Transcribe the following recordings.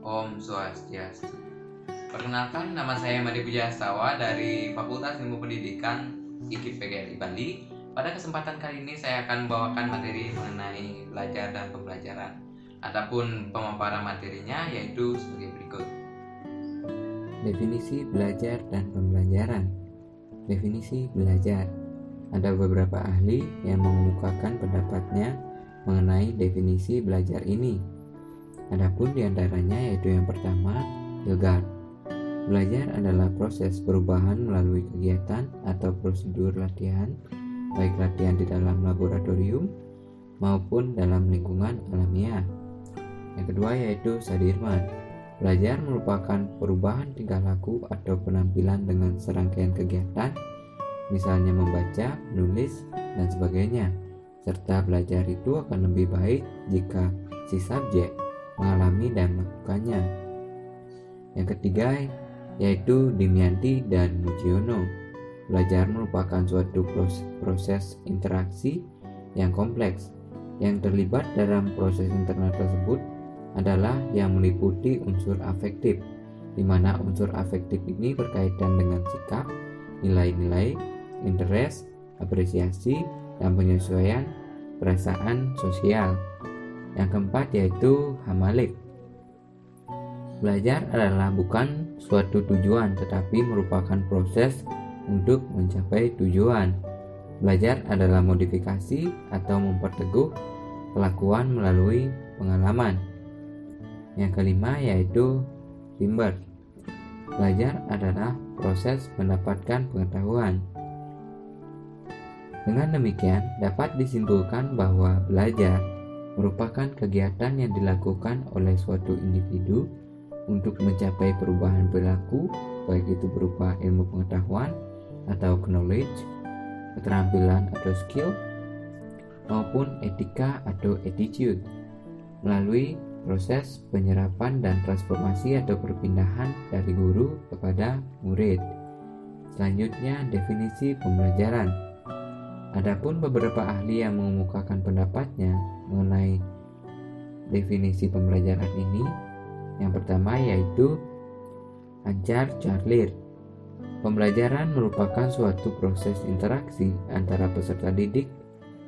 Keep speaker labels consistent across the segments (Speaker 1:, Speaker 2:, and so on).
Speaker 1: Om Swastiastu. Perkenalkan, nama saya Made Pujastawa dari Fakultas Ilmu Pendidikan IKIP PGRI Bali. Pada kesempatan kali ini saya akan membawakan materi mengenai belajar dan pembelajaran. Adapun pemaparan materinya yaitu sebagai berikut.
Speaker 2: Definisi belajar dan pembelajaran. Definisi belajar. Ada beberapa ahli yang mengemukakan pendapatnya mengenai definisi belajar ini. Adapun diantaranya yaitu yang pertama, Hilgard. Belajar adalah proses perubahan melalui kegiatan atau prosedur latihan, baik latihan di dalam laboratorium maupun dalam lingkungan alamiah. Yang kedua yaitu Sadirman. Belajar merupakan perubahan tingkah laku atau penampilan dengan serangkaian kegiatan, misalnya membaca, menulis, dan sebagainya. Serta belajar itu akan lebih baik jika si subjek mengalami dan melakukannya. Yang ketiga yaitu Dimyanti dan Mujiono. Belajar merupakan suatu proses interaksi yang kompleks. Yang terlibat dalam proses internal tersebut adalah yang meliputi unsur afektif, di mana unsur afektif ini berkaitan dengan sikap, nilai-nilai, interest, apresiasi, dan penyesuaian perasaan sosial. Yang keempat yaitu Hamalik. Belajar adalah bukan suatu tujuan tetapi merupakan proses untuk mencapai tujuan. Belajar adalah modifikasi atau memperteguh kelakuan melalui pengalaman. Yang kelima yaitu Timber. Belajar adalah proses mendapatkan pengetahuan. Dengan demikian dapat disimpulkan bahwa belajar merupakan kegiatan yang dilakukan oleh suatu individu untuk mencapai perubahan perilaku, baik itu berupa ilmu pengetahuan atau knowledge, keterampilan atau skill, maupun etika atau attitude, melalui proses penyerapan dan transformasi atau perpindahan dari guru kepada murid. Selanjutnya, definisi pembelajaran. Adapun beberapa ahli yang mengemukakan pendapatnya mengenai definisi pembelajaran ini. Yang pertama yaitu Ancar Charlir. Pembelajaran merupakan suatu proses interaksi antara peserta didik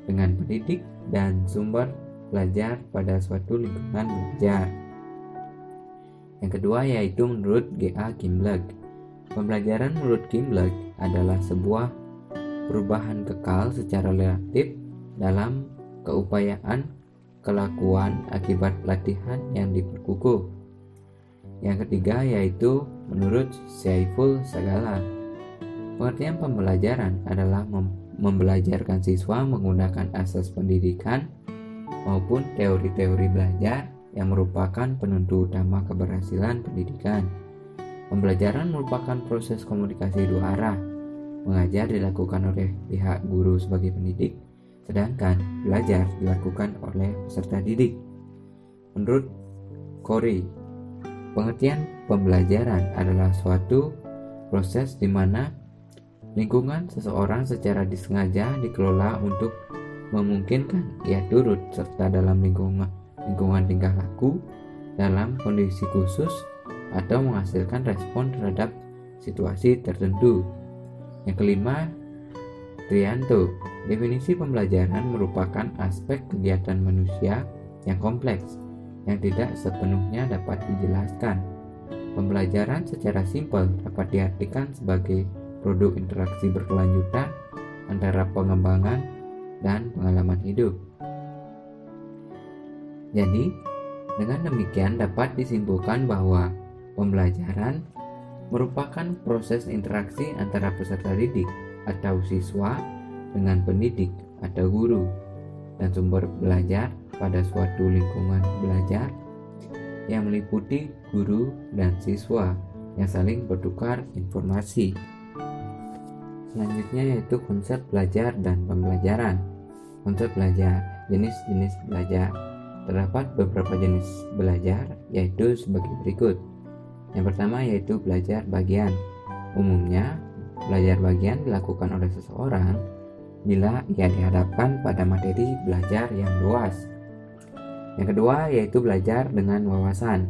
Speaker 2: dengan pendidik dan sumber belajar pada suatu lingkungan belajar. Yang kedua yaitu menurut G.A. Kimberg. Pembelajaran menurut Kimberg adalah sebuah perubahan kekal secara relatif dalam keupayaan kelakuan akibat latihan yang diperkukuh. Yang ketiga yaitu menurut Saiful Sagala. Pengertian pembelajaran adalah membelajarkan siswa menggunakan asas pendidikan maupun teori-teori belajar yang merupakan penentu utama keberhasilan pendidikan. Pembelajaran merupakan proses komunikasi dua arah. Mengajar dilakukan oleh pihak guru sebagai pendidik, sedangkan belajar dilakukan oleh peserta didik. Menurut Corey, pengertian pembelajaran adalah suatu proses di mana lingkungan seseorang secara disengaja dikelola untuk memungkinkan ia turut serta dalam lingkungan tingkah laku dalam kondisi khusus atau menghasilkan respon terhadap situasi tertentu. Yang kelima, Trianto. Definisi pembelajaran merupakan aspek kegiatan manusia yang kompleks yang tidak sepenuhnya dapat dijelaskan. Pembelajaran secara simpel dapat diartikan sebagai produk interaksi berkelanjutan antara pengembangan dan pengalaman hidup. Jadi, dengan demikian dapat disimpulkan bahwa pembelajaran merupakan proses interaksi antara peserta didik atau siswa dengan pendidik atau guru dan sumber belajar pada suatu lingkungan belajar yang meliputi guru dan siswa yang saling bertukar informasi. Selanjutnya yaitu konsep belajar dan pembelajaran. Konsep belajar, jenis-jenis belajar. Terdapat beberapa jenis belajar yaitu sebagai berikut. Yang pertama yaitu belajar bagian. Umumnya, belajar bagian dilakukan oleh seseorang bila ia dihadapkan pada materi belajar yang luas. Yang kedua yaitu belajar dengan wawasan.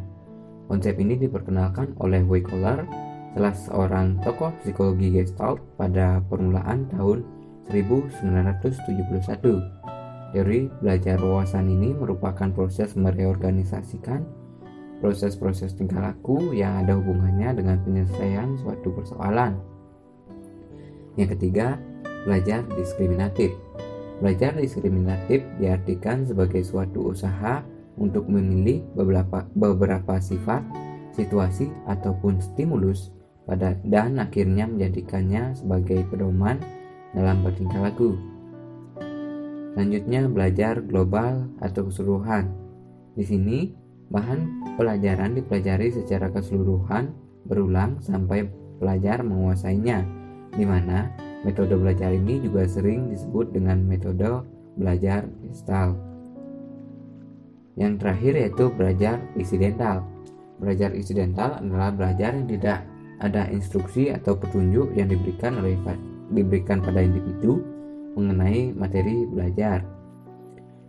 Speaker 2: Konsep ini diperkenalkan oleh Weykoller, salah seorang tokoh psikologi Gestalt pada permulaan tahun 1971. Teori belajar wawasan ini merupakan proses mereorganisasikan proses-proses tingkah laku yang ada hubungannya dengan penyelesaian suatu persoalan. Yang ketiga, belajar diskriminatif. Belajar diskriminatif diartikan sebagai suatu usaha untuk memilih beberapa sifat, situasi, ataupun stimulus dan akhirnya menjadikannya sebagai pedoman dalam bertingkah laku. Selanjutnya, belajar global atau keseluruhan. Di sini, bahan pelajaran dipelajari secara keseluruhan berulang sampai pelajar menguasainya, di mana metode belajar ini juga sering disebut dengan metode belajar Gestalt. Yang terakhir yaitu belajar insidental. Belajar insidental adalah belajar yang tidak ada instruksi atau petunjuk yang diberikan pada individu mengenai materi belajar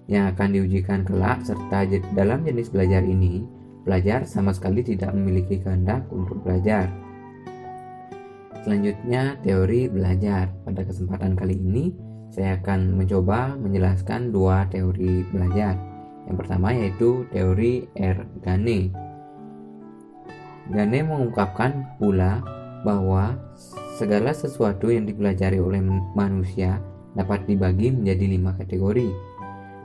Speaker 2: yang akan diujikan kelak, serta dalam jenis belajar ini, pelajar sama sekali tidak memiliki kehendak untuk belajar. Selanjutnya, teori belajar. Pada kesempatan kali ini, saya akan mencoba menjelaskan dua teori belajar. Yang pertama yaitu teori Gane. Gane mengungkapkan pula bahwa segala sesuatu yang dipelajari oleh manusia dapat dibagi menjadi 5 kategori,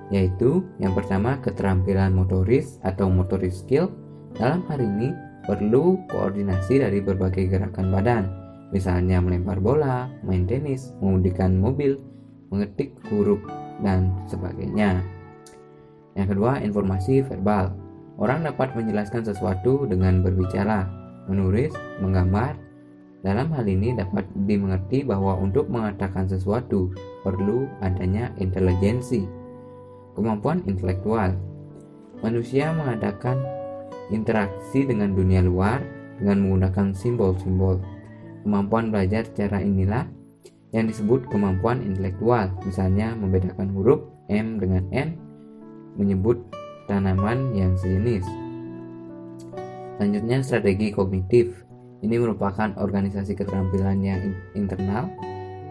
Speaker 2: yaitu yang pertama keterampilan motoris atau motorik skill. Dalam hal ini perlu koordinasi dari berbagai gerakan badan, misalnya melempar bola, main tenis, mengemudikan mobil, mengetik huruf, dan sebagainya. Yang kedua, informasi verbal. Orang dapat menjelaskan sesuatu dengan berbicara, menulis, menggambar. Dalam hal ini dapat dimengerti bahwa untuk mengatakan sesuatu perlu adanya intelijensi, kemampuan intelektual. Manusia mengadakan interaksi dengan dunia luar dengan menggunakan simbol-simbol. Kemampuan belajar cara inilah yang disebut kemampuan intelektual, misalnya membedakan huruf M dengan N, menyebut tanaman yang sejenis. Selanjutnya, strategi kognitif. Ini merupakan organisasi keterampilan yang internal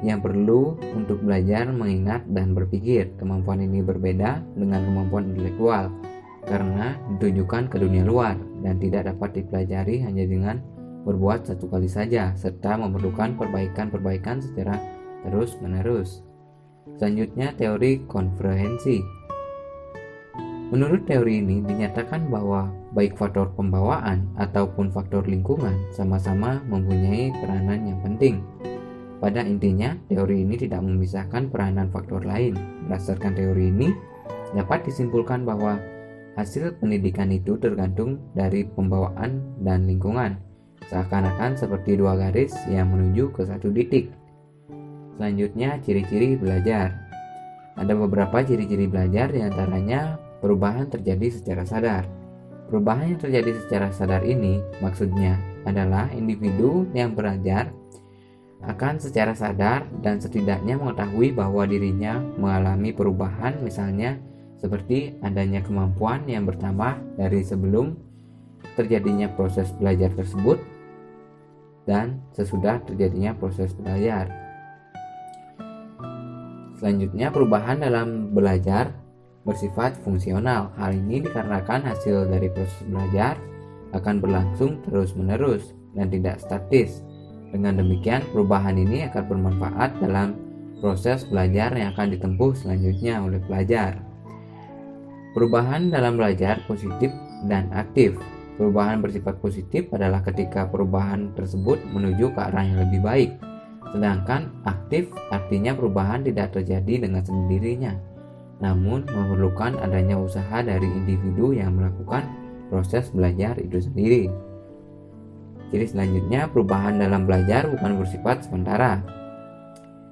Speaker 2: yang perlu untuk belajar, mengingat, dan berpikir. Kemampuan ini berbeda dengan kemampuan intelektual karena ditujukan ke dunia luar dan tidak dapat dipelajari hanya dengan berbuat satu kali saja, serta memerlukan perbaikan-perbaikan secara terus-menerus. Selanjutnya, teori konferensi. Menurut teori ini dinyatakan bahwa baik faktor pembawaan ataupun faktor lingkungan sama-sama mempunyai peranan yang penting. Pada intinya, teori ini tidak memisahkan peranan faktor lain. Berdasarkan teori ini, dapat disimpulkan bahwa hasil pendidikan itu tergantung dari pembawaan dan lingkungan, seakan-akan seperti dua garis yang menuju ke satu titik. Selanjutnya, ciri-ciri belajar. Ada beberapa ciri-ciri belajar, diantaranya perubahan terjadi secara sadar. Perubahan yang terjadi secara sadar ini maksudnya adalah individu yang belajar akan secara sadar dan setidaknya mengetahui bahwa dirinya mengalami perubahan, misalnya seperti adanya kemampuan yang bertambah dari sebelum terjadinya proses belajar tersebut dan sesudah terjadinya proses belajar. Selanjutnya, perubahan dalam belajar bersifat fungsional. Hal ini dikarenakan hasil dari proses belajar akan berlangsung terus-menerus dan tidak statis. Dengan demikian, perubahan ini akan bermanfaat dalam proses belajar yang akan ditempuh selanjutnya oleh pelajar. Perubahan dalam belajar positif dan aktif. Perubahan bersifat positif adalah ketika perubahan tersebut menuju ke arah yang lebih baik. Sedangkan aktif artinya perubahan tidak terjadi dengan sendirinya, namun memerlukan adanya usaha dari individu yang melakukan proses belajar itu sendiri. Jadi selanjutnya, perubahan dalam belajar bukan bersifat sementara.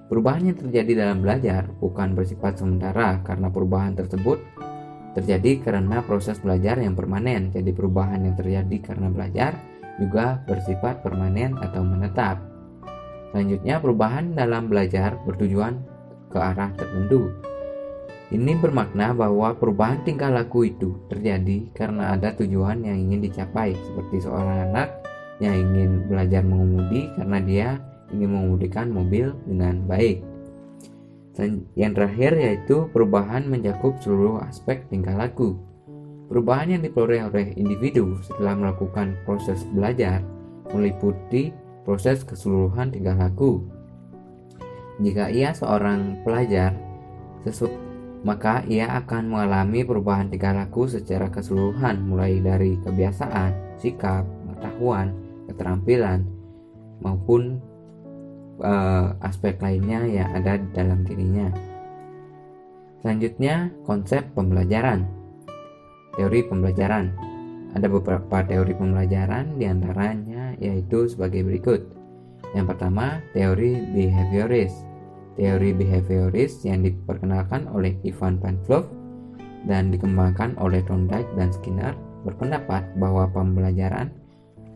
Speaker 2: Perubahan yang terjadi dalam belajar bukan bersifat sementara karena perubahan tersebut terjadi karena proses belajar yang permanen. Jadi perubahan yang terjadi karena belajar juga bersifat permanen atau menetap. Selanjutnya, perubahan dalam belajar bertujuan ke arah tertentu. Ini bermakna bahwa perubahan tingkah laku itu terjadi karena ada tujuan yang ingin dicapai, seperti seorang anak yang ingin belajar mengemudi karena dia ingin mengemudikan mobil dengan baik. Dan yang terakhir yaitu perubahan mencakup seluruh aspek tingkah laku. Perubahan yang diperoleh oleh individu setelah melakukan proses belajar meliputi proses keseluruhan tingkah laku. Jika ia seorang pelajar, maka ia akan mengalami perubahan tingkah laku secara keseluruhan, mulai dari kebiasaan, sikap, pengetahuan, keterampilan, maupun aspek lainnya yang ada di dalam dirinya. Selanjutnya, konsep pembelajaran. Teori pembelajaran. Ada beberapa teori pembelajaran, diantaranya yaitu sebagai berikut. Yang pertama, teori behavioris. Teori behavioris yang diperkenalkan oleh Ivan Pavlov dan dikembangkan oleh Thorndike dan Skinner berpendapat bahwa pembelajaran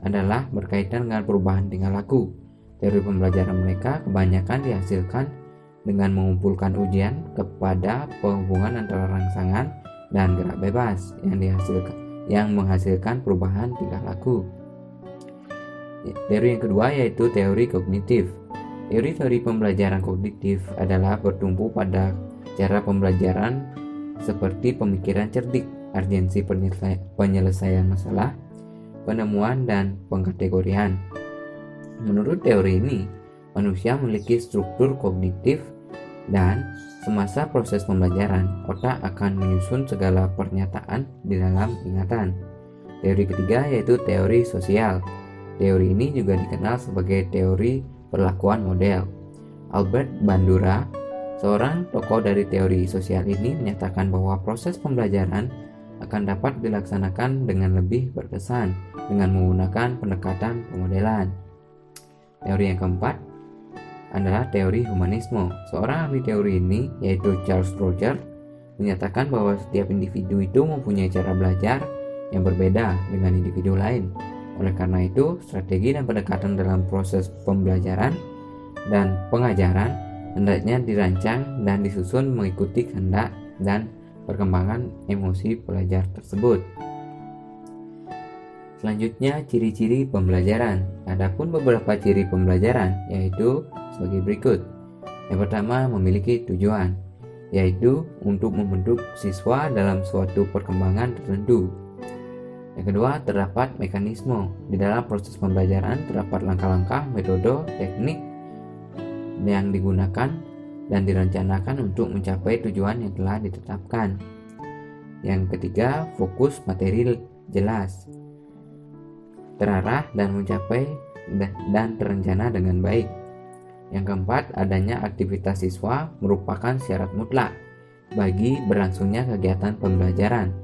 Speaker 2: adalah berkaitan dengan perubahan tingkah laku. Teori pembelajaran mereka kebanyakan dihasilkan dengan mengumpulkan ujian kepada penghubungan antara rangsangan dan gerak bebas yang menghasilkan perubahan tingkah laku. Teori yang kedua yaitu teori kognitif. Teori-teori pembelajaran kognitif adalah bertumpu pada cara pembelajaran seperti pemikiran cerdik, urgensi penyelesaian masalah, penemuan, dan pengkategorian. Menurut teori ini, manusia memiliki struktur kognitif dan semasa proses pembelajaran, otak akan menyusun segala pernyataan di dalam ingatan. Teori ketiga yaitu teori sosial. Teori ini juga dikenal sebagai teori perlakuan model. Albert Bandura, seorang tokoh dari teori sosial ini, menyatakan bahwa proses pembelajaran akan dapat dilaksanakan dengan lebih berkesan dengan menggunakan pendekatan pemodelan. Teori yang keempat adalah teori humanisme. Seorang ahli teori ini, yaitu Charles Roger, menyatakan bahwa setiap individu itu mempunyai cara belajar yang berbeda dengan individu lain. Oleh karena itu, strategi dan pendekatan dalam proses pembelajaran dan pengajaran hendaknya dirancang dan disusun mengikuti kehendak dan perkembangan emosi pelajar tersebut. Selanjutnya, ciri-ciri pembelajaran. Adapun beberapa ciri pembelajaran yaitu sebagai berikut. Yang pertama, memiliki tujuan, yaitu untuk membentuk siswa dalam suatu perkembangan tertentu. Yang kedua, terdapat mekanisme. Di dalam proses pembelajaran terdapat langkah-langkah, metode, teknik yang digunakan dan direncanakan untuk mencapai tujuan yang telah ditetapkan. Yang ketiga, fokus materi jelas, terarah dan mencapai dan terencana dengan baik. Yang keempat, adanya aktivitas siswa merupakan syarat mutlak bagi berlangsungnya kegiatan pembelajaran.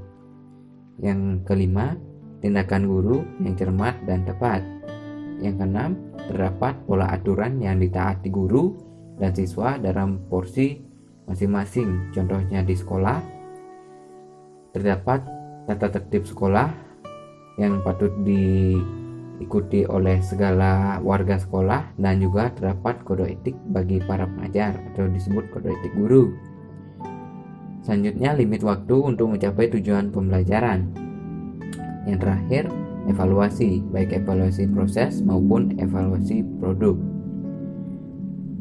Speaker 2: Yang kelima, tindakan guru yang cermat dan tepat. Yang keenam, terdapat pola aturan yang ditaati guru dan siswa dalam porsi masing-masing. Contohnya di sekolah, terdapat tata tertib sekolah yang patut diikuti oleh segala warga sekolah, dan juga terdapat kode etik bagi para pengajar atau disebut kode etik guru. Selanjutnya, limit waktu untuk mencapai tujuan pembelajaran. Yang terakhir, evaluasi, baik evaluasi proses maupun evaluasi produk.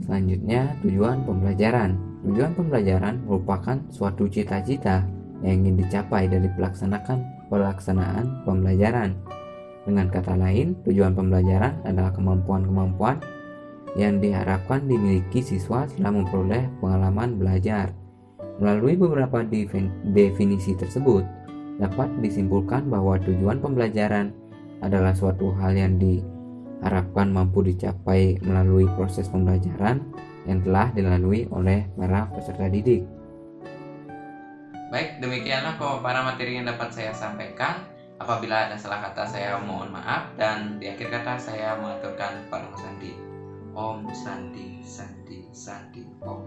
Speaker 2: Selanjutnya, tujuan pembelajaran. Tujuan pembelajaran merupakan suatu cita-cita yang ingin dicapai dari pelaksanaan pembelajaran. Dengan kata lain, tujuan pembelajaran adalah kemampuan-kemampuan yang diharapkan dimiliki siswa setelah memperoleh pengalaman belajar. Melalui beberapa definisi tersebut, dapat disimpulkan bahwa tujuan pembelajaran adalah suatu hal yang diharapkan mampu dicapai melalui proses pembelajaran yang telah dilalui oleh para peserta didik.
Speaker 1: Baik, demikianlah para materi yang dapat saya sampaikan. Apabila ada salah kata, saya mohon maaf, dan di akhir kata saya mengaturkan Parang Santi. Om Santi Santi Santi Om.